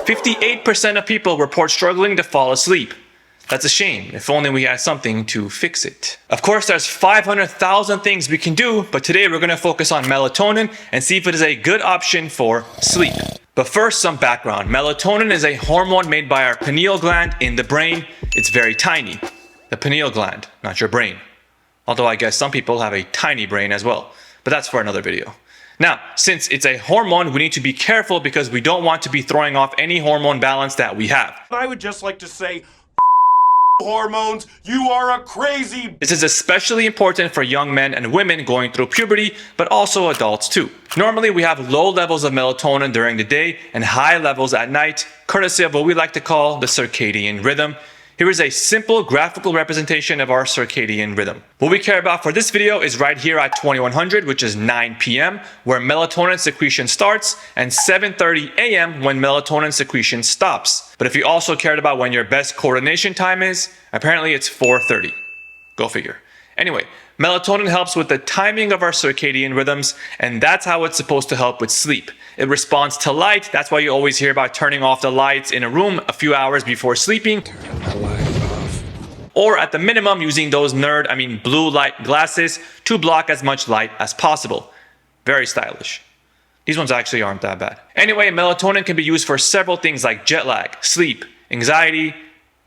58% of people report struggling to fall asleep. That's a shame. If only we had something to fix it. Of course, there's 500,000 things we can do, but today we're going to focus on melatonin and see if it is a good option for sleep. But first, some background. Melatonin is a hormone made by our pineal gland in the brain. It's very tiny. The pineal gland, not your brain. Although I guess some people have a tiny brain as well. But that's for another video. Now, since it's a hormone, we need to be careful because we don't want to be throwing off any hormone balance that we have. I would just like to say, hormones, you are a crazy. This is especially important for young men and women going through puberty, but also adults too. Normally, we have low levels of melatonin during the day and high levels at night, courtesy of what we like to call the circadian rhythm. Here is a simple graphical representation of our circadian rhythm. What we care about for this video is right here at 2100, which is 9 p.m., where melatonin secretion starts, and 7:30 a.m. when melatonin secretion stops. But if you also cared about when your best coordination time is, apparently it's 4:30. Go figure. Anyway, melatonin helps with the timing of our circadian rhythms, and that's how it's supposed to help with sleep. It responds to light. That's why you always hear about turning off the lights in a room a few hours before sleeping. Turn the light off. Or at the minimum, using those blue light glasses to block as much light as possible. Very stylish. These ones actually aren't that bad. Anyway, melatonin can be used for several things like jet lag, sleep, anxiety,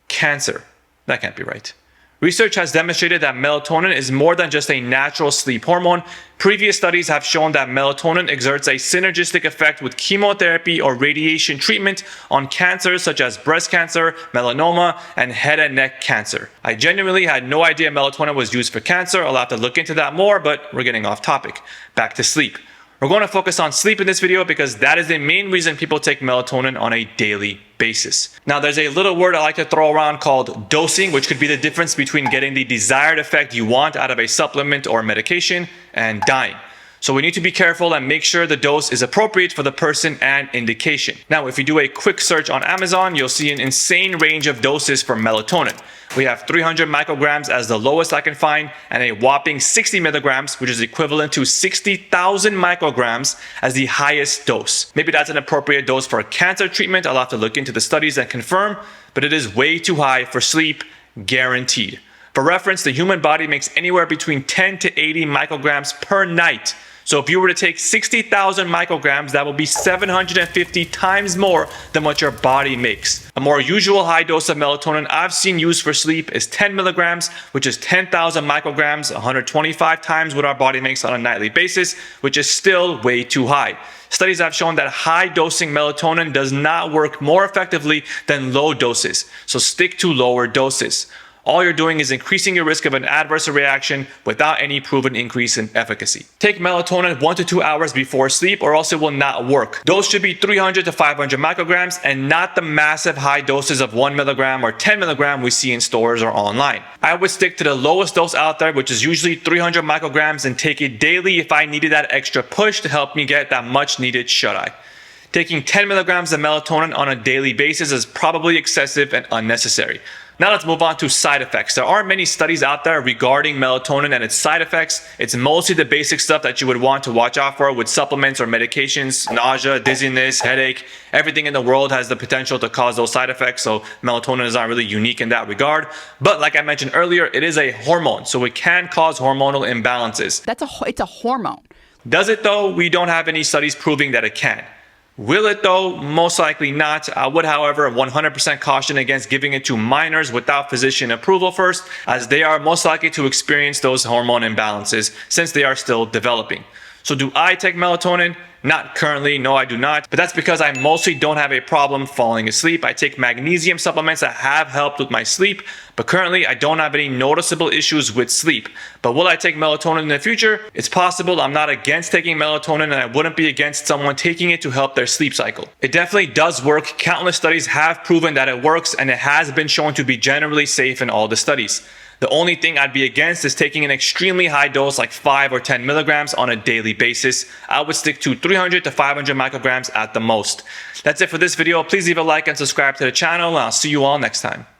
cancer. That can't be right. Research has demonstrated that melatonin is more than just a natural sleep hormone. Previous studies have shown that melatonin exerts a synergistic effect with chemotherapy or radiation treatment on cancers such as breast cancer, melanoma, and head and neck cancer. I genuinely had no idea melatonin was used for cancer. I'll have to look into that more, but we're getting off topic. Back to sleep. We're going to focus on sleep in this video because that is the main reason people take melatonin on a daily basis. Now, there's a little word I like to throw around called dosing, which could be the difference between getting the desired effect you want out of a supplement or medication and dying. So we need to be careful and make sure the dose is appropriate for the person and indication. Now, if you do a quick search on Amazon, you'll see an insane range of doses for melatonin. We have 300 micrograms as the lowest I can find, and a whopping 60 milligrams, which is equivalent to 60,000 micrograms as the highest dose. Maybe that's an appropriate dose for a cancer treatment. I'll have to look into the studies and confirm, but it is way too high for sleep, guaranteed. For reference, the human body makes anywhere between 10 to 80 micrograms per night. So if you were to take 60,000 micrograms, that would be 750 times more than what your body makes. A more usual high dose of melatonin I've seen used for sleep is 10 milligrams, which is 10,000 micrograms, 125 times what our body makes on a nightly basis, which is still way too high. Studies have shown that high dosing melatonin does not work more effectively than low doses, so stick to lower doses. All you're doing is increasing your risk of an adverse reaction without any proven increase in efficacy. Take melatonin 1 to 2 hours before sleep or else it will not work. Dose should be 300 to 500 micrograms and not the massive high doses of 1 milligram or 10 milligram we see in stores or online. I would stick to the lowest dose out there, which is usually 300 micrograms, and take it daily if I needed that extra push to help me get that much needed shut-eye. Taking 10 milligrams of melatonin on a daily basis is probably excessive and unnecessary. Now let's move on to side effects. There aren't many studies out there regarding melatonin and its side effects. It's mostly the basic stuff that you would want to watch out for with supplements or medications: nausea, dizziness, headache. Everything in the world has the potential to cause those side effects, so melatonin is not really unique in that regard. But like I mentioned earlier, it is a hormone, so it can cause hormonal imbalances. It's a hormone. Does it though? We don't have any studies proving that it can. Will it though? Most likely not. I would, however, 100% caution against giving it to minors without physician approval first, as they are most likely to experience those hormone imbalances since they are still developing. So do I take melatonin? Not currently, no I do not, but that's because I mostly don't have a problem falling asleep. I take magnesium supplements that have helped with my sleep, but currently I don't have any noticeable issues with sleep. But will I take melatonin in the future? It's possible. I'm not against taking melatonin, and I wouldn't be against someone taking it to help their sleep cycle. It definitely does work. Countless studies have proven that it works, and it has been shown to be generally safe in all the studies. The only thing I'd be against is taking an extremely high dose like 5 or 10 milligrams on a daily basis. I would stick to 300 to 500 micrograms at the most. That's it for this video. Please leave a like and subscribe to the channel, and I'll see you all next time.